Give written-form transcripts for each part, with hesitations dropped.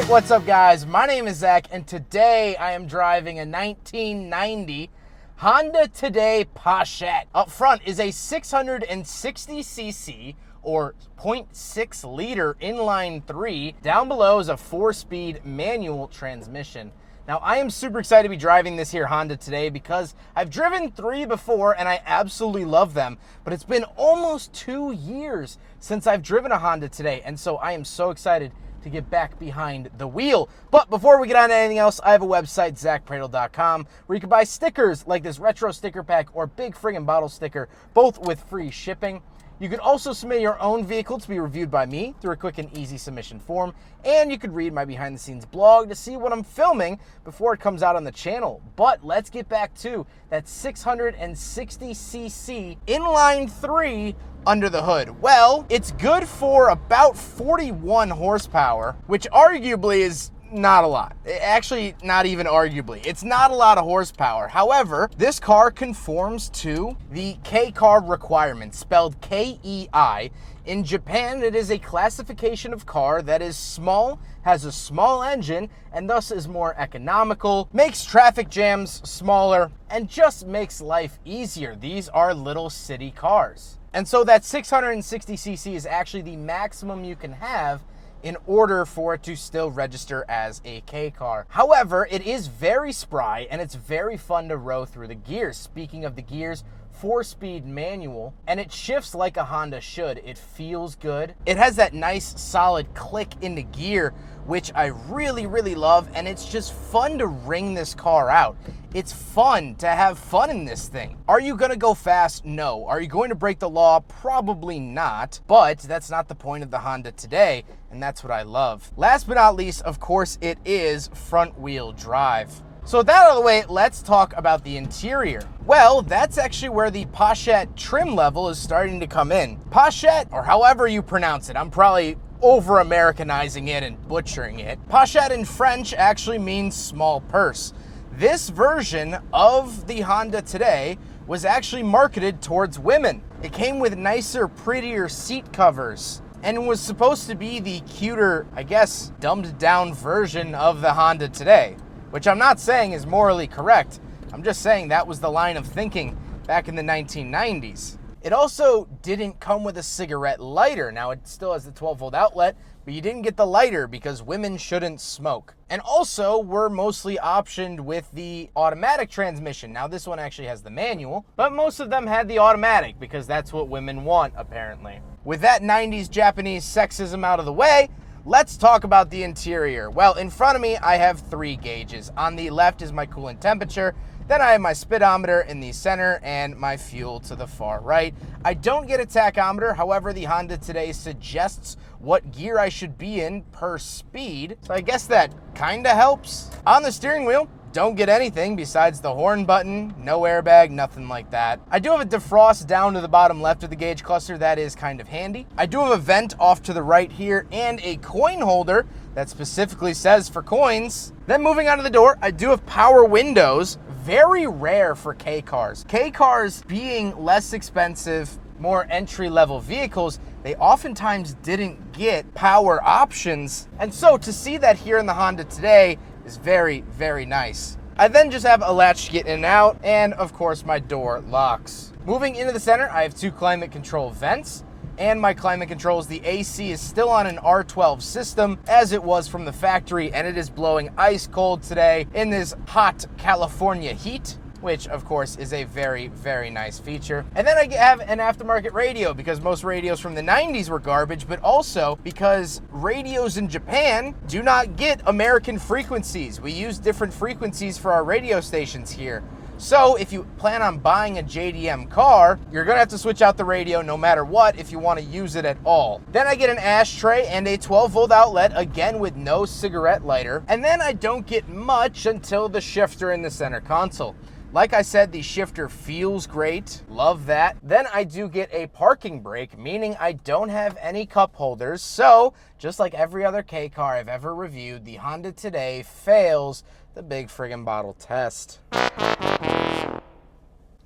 Alright, what's up guys? My name is Zach and today I am driving a 1990 Honda Today Pochette. Up front is a 660cc or 0.6 liter inline 3. Down below is a 4-speed manual transmission. Now I am super excited to be driving this here Honda today because I've driven 3 before and I absolutely love them, but it's been almost 2 years since I've driven a Honda today, and so I am so excited to get back behind the wheel. But before we get on to anything else, I have a website, ZackPradel.com, where you can buy stickers like this retro sticker pack or big friggin' bottle sticker, both with free shipping. You can also submit your own vehicle to be reviewed by me through a quick and easy submission form, and you could read my behind the scenes blog to see what I'm filming before it comes out on the channel. But let's get back to that 660cc inline 3 under the hood. Well, it's good for about 41 horsepower, which arguably is not a lot. Actually, not even arguably. It's not a lot of horsepower. However, this car conforms to the K car requirement, spelled K-E-I. In Japan, it is a classification of car that is small, has a small engine, and thus is more economical, makes traffic jams smaller, and just makes life easier. These are little city cars. And so that 660cc is actually the maximum you can have in order for it to still register as a K car. However, it is very spry and it's very fun to row through the gears. Speaking of the gears, 4-speed manual, and it shifts like a Honda should. It feels good. It has that nice solid click in the gear, which I really, really love, and it's just fun to wring this car out. It's fun to have fun in this thing. Are you gonna go fast? No. Are you going to break the law? Probably not, but that's not the point of the Honda today, and that's what I love. Last but not least, of course, it is front wheel drive. So with that out of the way, let's talk about the interior. Well, that's actually where the Pochette trim level is starting to come in. Pochette, or however you pronounce it, I'm probably over-Americanizing it and butchering it. Pochette in French actually means small purse. This version of the Honda today was actually marketed towards women. It came with nicer, prettier seat covers, and was supposed to be the cuter, I guess, dumbed down version of the Honda today, which I'm not saying is morally correct. I'm just saying that was the line of thinking back in the 1990s. It also didn't come with a cigarette lighter. Now, it still has the 12-volt outlet, but you didn't get the lighter because women shouldn't smoke. And also, we're mostly optioned with the automatic transmission. Now, this one actually has the manual, but most of them had the automatic because that's what women want, apparently. With that 90s Japanese sexism out of the way, let's talk about the interior. Well, in front of me, I have 3 gauges. On the left is my coolant temperature. Then I have my speedometer in the center and my fuel to the far right. I don't get a tachometer. However, the Honda today suggests what gear I should be in per speed. So I guess that kind of helps. On the steering wheel, don't get anything besides the horn button, no airbag, nothing like that. I do have a defrost down to the bottom left of the gauge cluster. That is kind of handy. I do have a vent off to the right here and a coin holder that specifically says for coins. Then moving on to the door, I do have power windows. Very rare for K cars. K cars being less expensive, more entry-level vehicles, they oftentimes didn't get power options. And so to see that here in the Honda today is very, very nice. I then just have a latch to get in and out, and of course my door locks. Moving into the center, I have 2 climate control vents, and my climate controls, the AC is still on an R12 system as it was from the factory, and it is blowing ice cold today in this hot California heat, which of course is a very, very nice feature. And then I have an aftermarket radio because most radios from the 90s were garbage, but also because radios in Japan do not get American frequencies. We use different frequencies for our radio stations here. So if you plan on buying a JDM car, you're gonna have to switch out the radio no matter what if you wanna use it at all. Then I get an ashtray and a 12-volt outlet, again with no cigarette lighter. And then I don't get much until the shifter in the center console. Like I said, the shifter feels great, love that. Then I do get a parking brake, meaning I don't have any cup holders. So just like every other K car I've ever reviewed, the Honda today fails the big friggin' bottle test.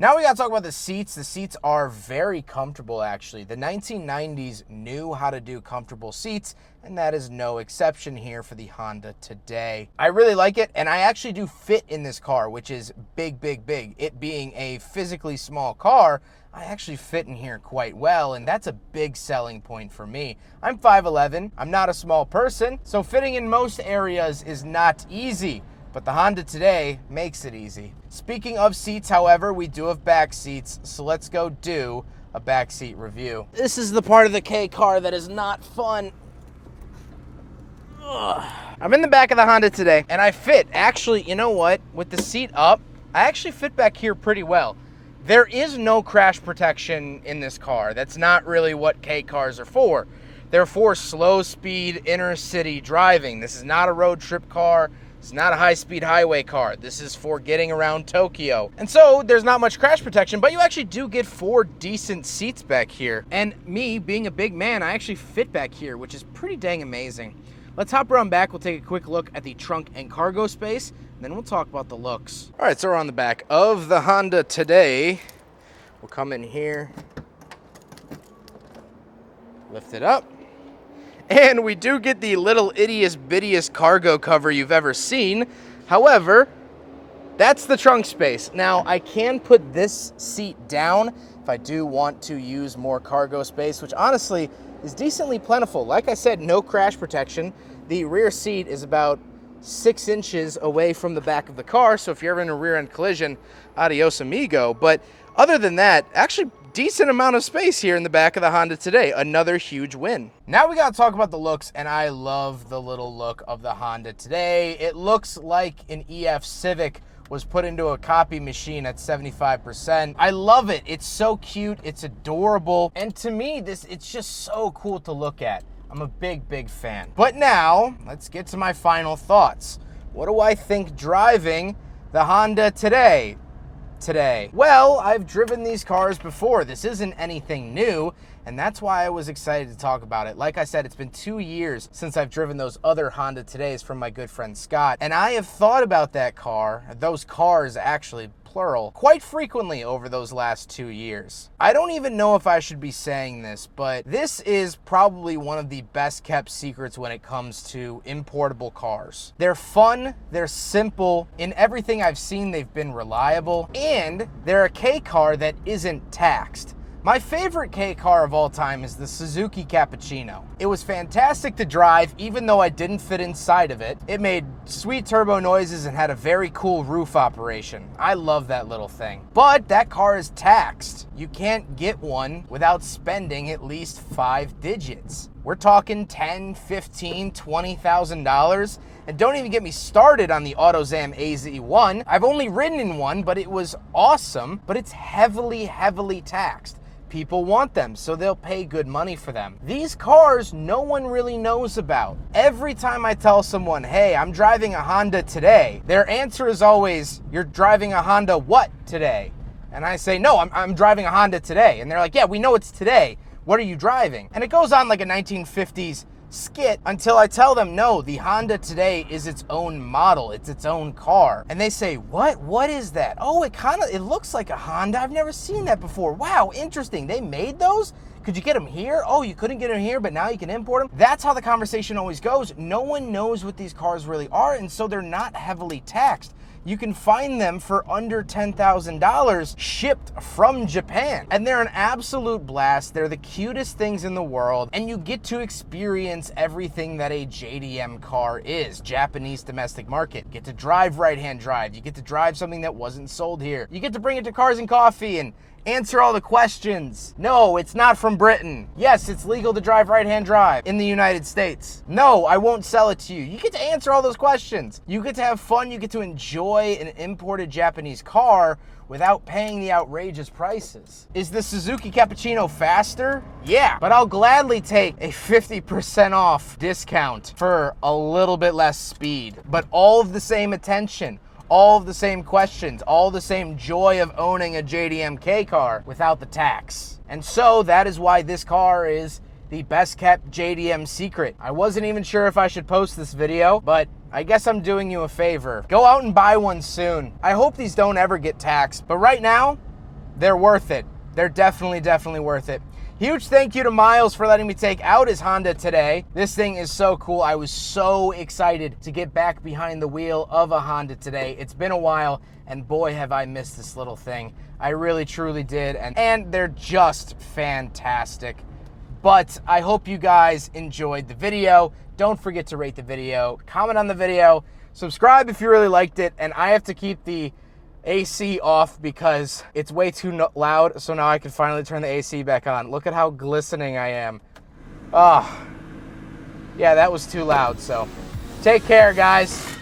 Now we gotta talk about the seats. The seats are very comfortable, actually. The 1990s knew how to do comfortable seats, and that is no exception here for the Honda today. I really like it, and I actually do fit in this car, which is big, big, big. It being a physically small car, I actually fit in here quite well, and that's a big selling point for me. I'm 5'11", I'm not a small person, so fitting in most areas is not easy. But the Honda today makes it easy. Speaking of seats, however, we do have back seats, so let's go do a back seat review. This is the part of the K car that is not fun. Ugh. I'm in the back of the Honda today, and I fit. Actually, you know what? With the seat up, I actually fit back here pretty well. There is no crash protection in this car. That's not really what K cars are for. They're for slow speed inner city driving. This is not a road trip car. It's not a high-speed highway car. This is for getting around Tokyo. And so there's not much crash protection, but you actually do get 4 decent seats back here. And me, being a big man, I actually fit back here, which is pretty dang amazing. Let's hop around back. We'll take a quick look at the trunk and cargo space, and then we'll talk about the looks. All right, so we're on the back of the Honda today. We'll come in here, lift it up. And we do get the little bittiest cargo cover you've ever seen. However, that's the trunk space. Now, I can put this seat down if I do want to use more cargo space, which honestly is decently plentiful. Like I said, no crash protection. The rear seat is about 6 inches away from the back of the car, so if you're ever in a rear-end collision, adios amigo. But other than that, actually decent amount of space here in the back of the Honda today. Another huge win. Now we gotta talk about the looks, and I love the little look of the Honda today. It looks like an EF Civic was put into a copy machine at 75%. I love it. It's so cute, it's adorable, and to me, it's just so cool to look at. I'm a big, big fan. But now, let's get to my final thoughts. What do I think driving the Honda today? Well, I've driven these cars before. This isn't anything new, and that's why I was excited to talk about it. Like I said, it's been 2 years since I've driven those other Honda Todays from my good friend Scott, and I have thought about that car, those cars actually, plural, quite frequently over those last 2 years. I don't even know if I should be saying this, but this is probably one of the best kept secrets when it comes to importable cars. They're fun, they're simple, in everything I've seen they've been reliable, and they're a K car that isn't taxed. My favorite K car of all time is the Suzuki Cappuccino. It was fantastic to drive, even though I didn't fit inside of it. It made sweet turbo noises and had a very cool roof operation. I love that little thing. But that car is taxed. You can't get one without spending at least 5 digits. We're talking $10,000, $15,000, $20,000. And don't even get me started on the AutoZam AZ1. I've only ridden in one, but it was awesome, but it's heavily, heavily taxed. People want them, so they'll pay good money for them. These cars, no one really knows about. Every time I tell someone, hey, I'm driving a Honda today, their answer is always, you're driving a Honda what today? And I say, no, I'm driving a Honda today. And they're like, yeah, we know it's today. What are you driving? And it goes on like a 1950s skit until I tell them, no, the Honda today is its own model. It's its own car. And they say, what? What is that? Oh, it looks like a Honda. I've never seen that before. Wow, interesting. They made those? Could you get them here? Oh, you couldn't get them here, but now you can import them? That's how the conversation always goes. No one knows what these cars really are, and so they're not heavily taxed. You can find them for under $10,000 shipped from Japan. And they're an absolute blast. They're the cutest things in the world. And you get to experience everything that a JDM car is, Japanese domestic market. You get to drive right-hand drive. You get to drive something that wasn't sold here. You get to bring it to Cars and Coffee and answer all the questions. No, it's not from Britain. Yes, it's legal to drive right-hand drive in the United States. No, I won't sell it to you. You get to answer all those questions. You get to have fun. You get to enjoy an imported Japanese car without paying the outrageous prices. Is the Suzuki Cappuccino faster? Yeah, but I'll gladly take a 50% off discount for a little bit less speed, but all of the same attention, all of the same questions, all the same joy of owning a JDM K car without the tax. And so that is why this car is the best kept JDM secret. I wasn't even sure if I should post this video, but I guess I'm doing you a favor. Go out and buy one soon. I hope these don't ever get taxed, but right now, they're worth it. They're definitely worth it. Huge thank you to Miles for letting me take out his Honda today. This thing is so cool. I was so excited to get back behind the wheel of a Honda today. It's been a while, and boy, have I missed this little thing. I really, truly did, and they're just fantastic. But I hope you guys enjoyed the video. Don't forget to rate the video, comment on the video, subscribe if you really liked it, and I have to keep the AC off because it's way too loud, so now I can finally turn the AC back on. Look at how glistening I am. Oh, yeah, that was too loud, so take care, guys.